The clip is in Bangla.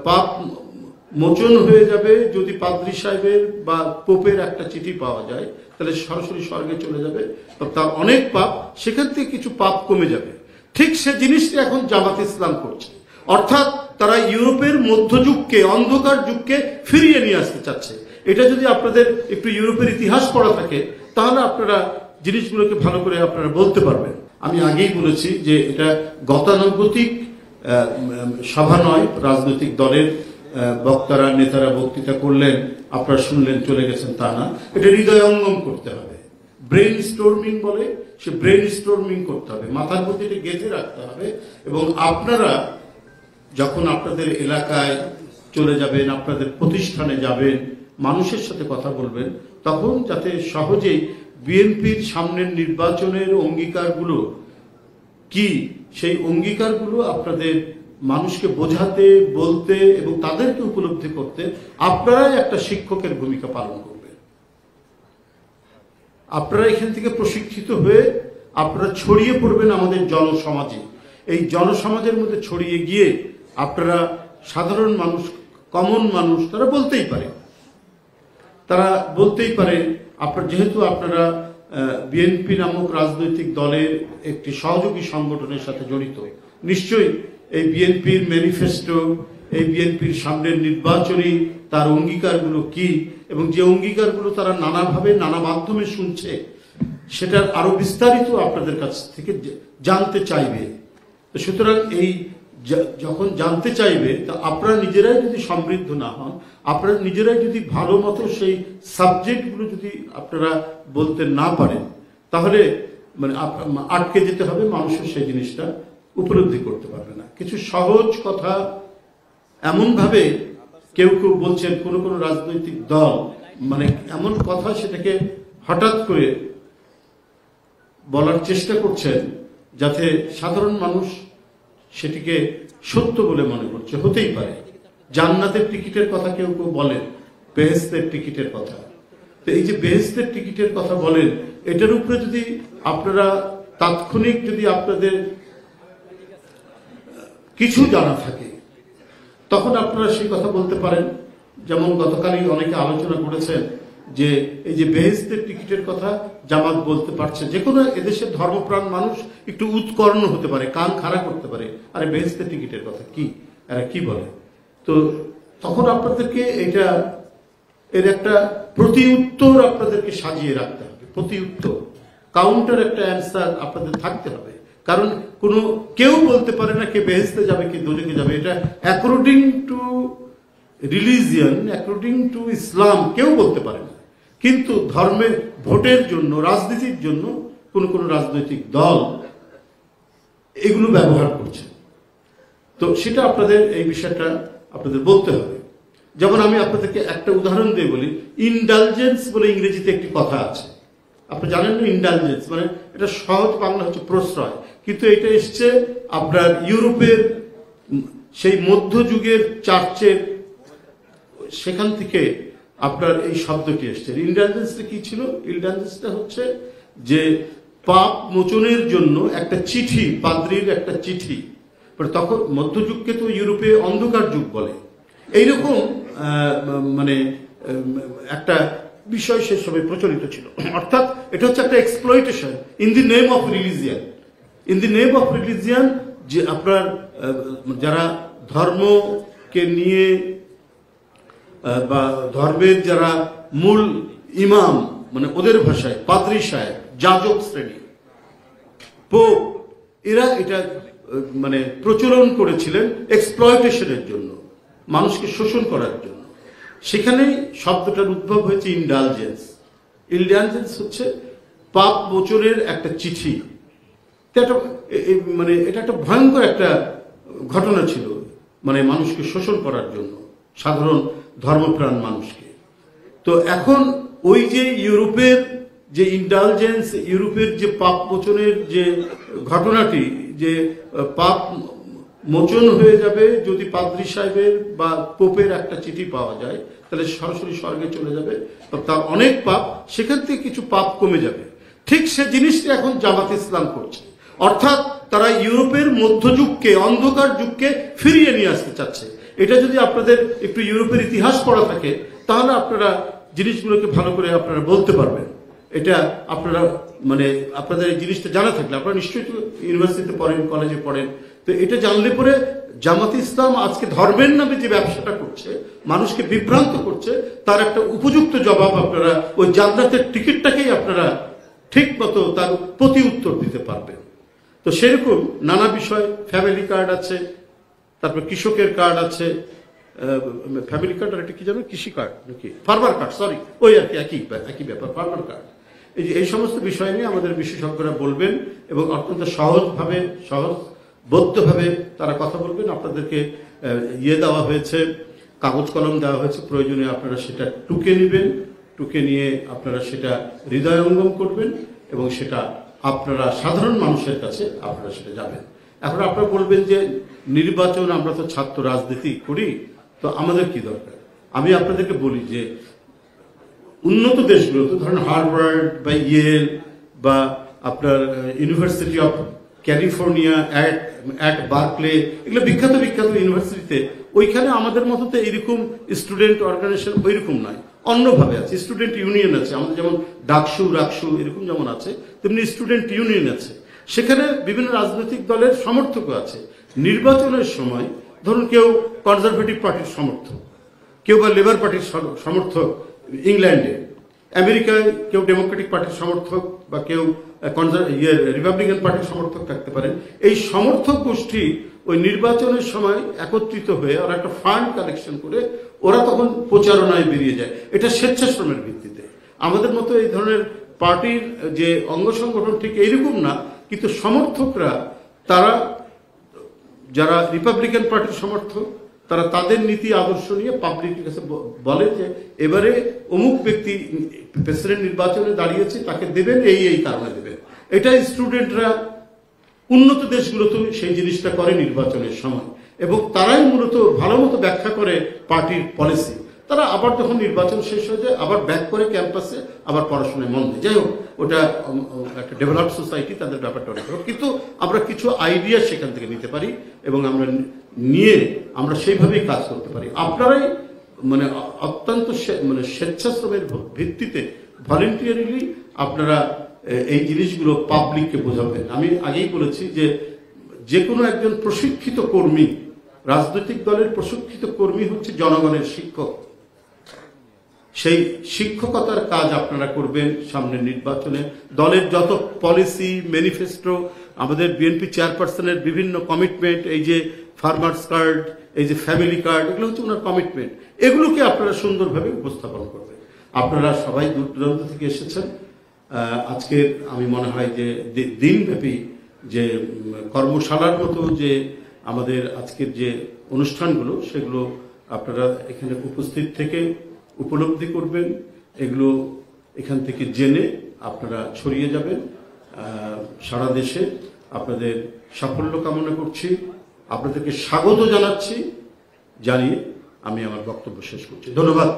পাপ মোচন হয়ে যাবে যদি পাদ্রী সাহেবের বা পোপের একটা চিঠি পাওয়া যায়, তাহলে সরাসরি স্বর্গে চলে যাবে, তার অনেক পাপ, সেখান থেকে কিছু পাপ কমে যাবে। ঠিক সে জিনিসটা এখন জামাত ইসলাম করছে, অর্থাৎ তারা ইউরোপের মধ্যযুগকে, অন্ধকার যুগকে ফিরিয়ে নিয়ে আসতে চাচ্ছে। এটা যদি আপনাদের একটু ইউরোপের ইতিহাস পড়া থাকে তাহলে আপনারা জিনিসগুলোকে ভালো করে আপনারা বলতে পারবেন। আমি আগেই বলেছি যে এটা গতানুগতিক সভা নয়, রাজনৈতিক দলের বক্তারা নেতারা বক্তৃতা করলেন, আপনারা শুনলেন চলে গেছেন, তা না। এটা হৃদয়ঙ্গম করতে হবে, ব্রেন স্টর্মিং বলে, সে ব্রেন স্টর্মিং করতে হবে, মাথার মধ্যে এটা গেঁথে রাখতে হবে। এবং আপনারা যখন আপনাদের এলাকায় চলে যাবেন, আপনাদের প্রতিষ্ঠানে যাবেন, মানুষের সাথে কথা বলবেন, তখন যাতে সহজেই বিএনপির সামনের নির্বাচনের অঙ্গীকারগুলো কি, সেই অঙ্গীকারগুলো আপনাদের মানুষকে বোঝাতে, বলতে এবং তাদেরকে উপলব্ধি করতে আপনারাই একটা শিক্ষকের ভূমিকা পালন করবেন। আপনারা এখান থেকে প্রশিক্ষিত হয়ে আপনারা ছড়িয়ে পড়বেন আমাদের জনসমাজে। এই জনসমাজের মধ্যে ছড়িয়ে গিয়ে আপনারা সাধারণ মানুষ, কমন মানুষ, তারা বলতেই পারে আপনার, যেহেতু আপনারা বিএনপি নামক রাজনৈতিক দলের একটি সহযোগী সংগঠনের সাথে জড়িত, নিশ্চয়ই এই বিএনপির ম্যানিফেস্টো, এই বিএনপির সামনের নির্বাচনী তার অঙ্গীকারগুলো কি এবং যে অঙ্গীকারগুলো তারা নানাভাবে নানা মাধ্যমে শুনছে, সেটার আরো বিস্তারিত আপনাদের কাছ থেকে জানতে চাইবে। সুতরাং এই যখন জানতে চাইবে, তা আপনারা নিজেরাই যদি সমৃদ্ধ না হন, আপনারা নিজেরাই যদি ভালো মতো সেই সাবজেক্টগুলো যদি আপনারা বলতে না পারেন, তাহলে মানে আটকে যেতে হবে, মানুষের সেই জিনিসটা উপলব্ধি করতে পারবে না। কিছু সহজ কথা এমনভাবে কেউ কেউ বলছেন, কোনো কোনো রাজনৈতিক দল মানে এমন কথা সেটাকে হঠাৎ করে বলার চেষ্টা করছেন যাতে সাধারণ মানুষ সেটিকে সত্য বলে মনে করছে। হতেই পারে জান্নাতের টিকিটের কথা কেউ কেউ বলেন, বেহেশতের টিকিটের কথা। তো এই যে বেহেশতের টিকিটের কথা বলেন, এটার উপরে যদি আপনারা তাৎক্ষণিক যদি আপনাদের কিছু জানা থাকে, তখন আপনারা সেই কথা বলতে পারেন। যেমন গতকালই অনেকে আলোচনা করেছেন যে এই যে বেহেশতের টিকিটের কথা জামাত বলতে পারছে, যে কোনো এদেশের ধর্মপ্রাণ মানুষ একটু উৎকর্ণ হতে পারে, কান খাড়া করতে পারে, আরে বেহেশতের টিকিটের কথা কি, এরা কি বলে। তো তখন আপনাদেরকে এটা এর একটা প্রতি উত্তর আপনাদেরকে সাজিয়ে রাখতে হবে, প্রতি উত্তর, কাউন্টার একটা অ্যান্সার আপনাদের থাকতে হবে। কারণ কোনো কেউ বলতে পারে না কে বেহেশতে যাবে কে দোজখে যাবে, এটা according to religion, according to ইসলাম কেউ বলতে পারে না। কিন্তু ধর্মের ভোটের জন্য, রাজনীতির জন্য কোন কোন রাজনৈতিক দল এগুলো ব্যবহার করছে। তো সেটা আপনাদের এই বিষয়টা আপনাদের বলতে হবে। যেমন আমি আপনাদেরকে একটা উদাহরণ দিয়ে বলি, ইনডালজেন্স বলে ইংরেজিতে একটি কথা আছে, আপনি জানেন না? ইনডালজেন্স মানে এটা সহজ বাংলা হচ্ছে প্রশ্রয়, কিন্তু এটা এসছে আপনার ইউরোপের সেই মধ্যযুগের চার্চের, সেখান থেকে আপনার এই শব্দটি এসছে। ইনডালজেন্সটা কি ছিল? ইনডালজেন্সটা হচ্ছে যে পাপ মোচনের জন্য একটা চিঠি, পাদ্রীর একটা চিঠি। তখন মধ্যযুগকে তো ইউরোপে অন্ধকার যুগ বলে, এইরকম মানে একটা বিষয় সে সময় প্রচলিত ছিল। অর্থাৎ এটা হচ্ছে একটা exploitation in the name of religion, in the name of religion. যে আপনার যারা ধর্মকে নিয়ে বা ধর্মের যারা মূল ইমাম, মানে ওদের ভাষায় পাদ্রী সাহেব, যাজক শ্রেণী, পোপ, এরা এটা মানে প্রচলন করেছিলেন এক্সপ্লয়টেশনের জন্য, মানুষকে শোষণ করার জন্য। সেখানেই শব্দটার উদ্ভব হয়েছে ইনডালজেন্স। ইনডালজেন্স হচ্ছে পাপ মোচনের একটা চিঠি। মানে এটা একটা ভয়ঙ্কর একটা ঘটনা ছিল, মানে মানুষকে শোষণ করার জন্য, সাধারণ ধর্মপ্রাণ মানুষকে। তো এখন ওই যে ইউরোপের যে ইনডালজেন্স, ইউরোপের যে পাপ মোচনের যে ঘটনাটি, যে পাপ মোচন হয়ে যাবে যদি পাদ্রী সাহেবের বা পোপের একটা চিঠি পাওয়া যায়, তাহলে সরাসরি স্বর্গে চলে যাবে, তার অনেক পাপ, সেখান থেকে কিছু পাপ কমে যাবে। ঠিক সে জিনিসটা এখন জামাত ইসলাম করছে, অর্থাৎ তারা ইউরোপের মধ্যযুগকে, অন্ধকার যুগকে ফিরিয়ে নিয়ে আসতে চাচ্ছে। এটা যদি আপনাদের একটু ইউরোপের ইতিহাস পড়া থাকে তাহলে আপনারা জিনিসগুলোকে ভালো করে আপনারা বলতে পারবেন। এটা আপনারা মানে আপনাদের এই জিনিসটা জানা থাকলে, আপনারা নিশ্চয়ই ইউনিভার্সিটিতে পড়েন, কলেজে পড়েন, তো এটা জানলে পরে জামাত ইসলাম আজকে ধর্মের নামে যে ব্যবসাটা করছে, মানুষকে বিভ্রান্ত করছে, তার একটা উপযুক্ত জবাব আপনারা ওই জান্নাতের টিকিটটাকেই আপনারা ঠিক মতো তার প্রতি উত্তর দিতে পারবেন। তো সেরকম নানা বিষয়, ফ্যামিলি কার্ড আছে, তারপর কৃষকের কার্ড আছে, ফ্যামিলি কার্ড আর একটা কি জানো, কৃষি কার্ড নাকি ফার্মার কার্ড, সরি ওই আর কি একই ব্যাপার, ফার্মার কার্ড। এই সমস্ত বিষয় নিয়ে আমাদের বিশেষজ্ঞরা বলবেন এবং অত্যন্ত সহজবোধ্যভাবে তারা কথা বলবেন। আপনাদেরকে দেওয়া হয়েছে, কাগজ কলম দেওয়া হয়েছে, প্রয়োজনে আপনারা সেটা টুকে নেবেন, টুকে নিয়ে আপনারা সেটা হৃদয়ঙ্গম করবেন এবং সেটা আপনারা সাধারণ মানুষের কাছে আপনারা সেটা যাবেন। এখন আপনারা বলবেন যে নির্বাচন, আমরা তো ছাত্র রাজনীতি করি, তো আমাদের কি দরকার? আমি আপনাদেরকে বলি যে উন্নত দেশগুলোতে, ধরেন হার্ভার্ড বা ইয়েল বা আপনার university of California at Berkeley, এগুলো বিখ্যাত ইউনিভার্সিটিতে, ওইখানে আমাদের মতো তো এরকম স্টুডেন্ট অর্গানাইজেশন ওইরকম নয়, অন্যভাবে আছে। স্টুডেন্ট ইউনিয়ন আছে, আমাদের যেমন ডাকসু রাকসু এরকম যেমন আছে, তেমনি স্টুডেন্ট ইউনিয়ন আছে। সেখানে বিভিন্ন রাজনৈতিক দলের সমর্থকও আছে। নির্বাচনের সময় ধরুন কেউ কনজারভেটিভ পার্টির সমর্থক, কেউ বা লেবার পার্টির সমর্থক ইংল্যান্ডে, আমেরিকায় কেউ ডেমোক্রেটিক পার্টির সমর্থক বা কেউ রিপাবলিকান পার্টির সমর্থক থাকতে পারেন। এই সমর্থক গোষ্ঠী ওই নির্বাচনের সময় একত্রিত হয়ে ওরা একটা ফান্ড কালেকশন করে ওরা তখন প্রচারণায় বেরিয়ে যায়। এটা স্বেচ্ছাশ্রমের ভিত্তিতে। আমাদের মতো এই ধরনের পার্টির যে অঙ্গ সংগঠন ঠিক এইরকম না, কিন্তু সমর্থকরা তারা যারা রিপাবলিকান পার্টির সমর্থক, তারা তাদের নীতি আদর্শ নিয়ে পাবলিকের কাছে বলে যে এবারে অমুক ব্যক্তি প্রেসিডেন্ট নির্বাচনে দাঁড়িয়েছে, তাকে দেবেন এই কারণে দেবেন। এটা স্টুডেন্টরা উন্নত দেশগুলোতেও সেই জিনিসটা করে নির্বাচনের সময়, এবং তারাই মূলত ভালো মতো ব্যাখ্যা করে পার্টির পলিসি। তারা আবার যখন নির্বাচন শেষ হয়ে যায় আবার ব্যাক করে ক্যাম্পাসে আবার পড়াশোনায় মন দেয়। যাই হোক, ওটা একটা ডেভেলপড সোসাইটি, তাদের ব্যাপারটা অনেক ভালো, কিন্তু আমরা কিছু আইডিয়া সেখান থেকে নিতে পারি এবং আমরা নিয়ে আমরা সেইভাবেই কাজ করতে পারি। আপনারাই মানে অত্যন্ত স্বেচ্ছাশ্রমের ভিত্তিতে ভলেন্টিয়ারিলি আপনারা এই জিনিসগুলো পাবলিককে বোঝাবেন। আমি আগেই বলেছি যে কোনো একজন প্রশিক্ষিত কর্মী, রাজনৈতিক দলের প্রশিক্ষিত কর্মী হচ্ছে জনগণের শিক্ষক। সেই শিক্ষকতার কাজ আপনারা করবেন সামনের নির্বাচনে। দলের যত পলিসি, ম্যানিফেস্টো, আমাদের বিএনপি চেয়ারপারসনের বিভিন্ন কমিটমেন্ট, এই যে ফার্মার্স কার্ড, এই যে ফ্যামিলি কার্ড, এগুলো হচ্ছে ওনার কমিটমেন্ট। এগুলোকে আপনারা সুন্দরভাবে উপস্থাপন করবেন। আপনারা সবাই দূর দূরান্ত থেকে এসেছেন। আজকে আমি মনে হয় যে দিনব্যাপী যে কর্মশালার মতো যে আমাদের আজকের যে অনুষ্ঠানগুলো, সেগুলো আপনারা এখানে উপস্থিত থেকে উপলব্ধি করবেন, এগুলো এখান থেকে জেনে আপনারা ছড়িয়ে যাবেন সারা দেশে। আপনাদের সাফল্য কামনা করছি, আপনাদেরকে স্বাগত জানাচ্ছি, জানিয়ে আমি আমার বক্তব্য শেষ করছি। ধন্যবাদ।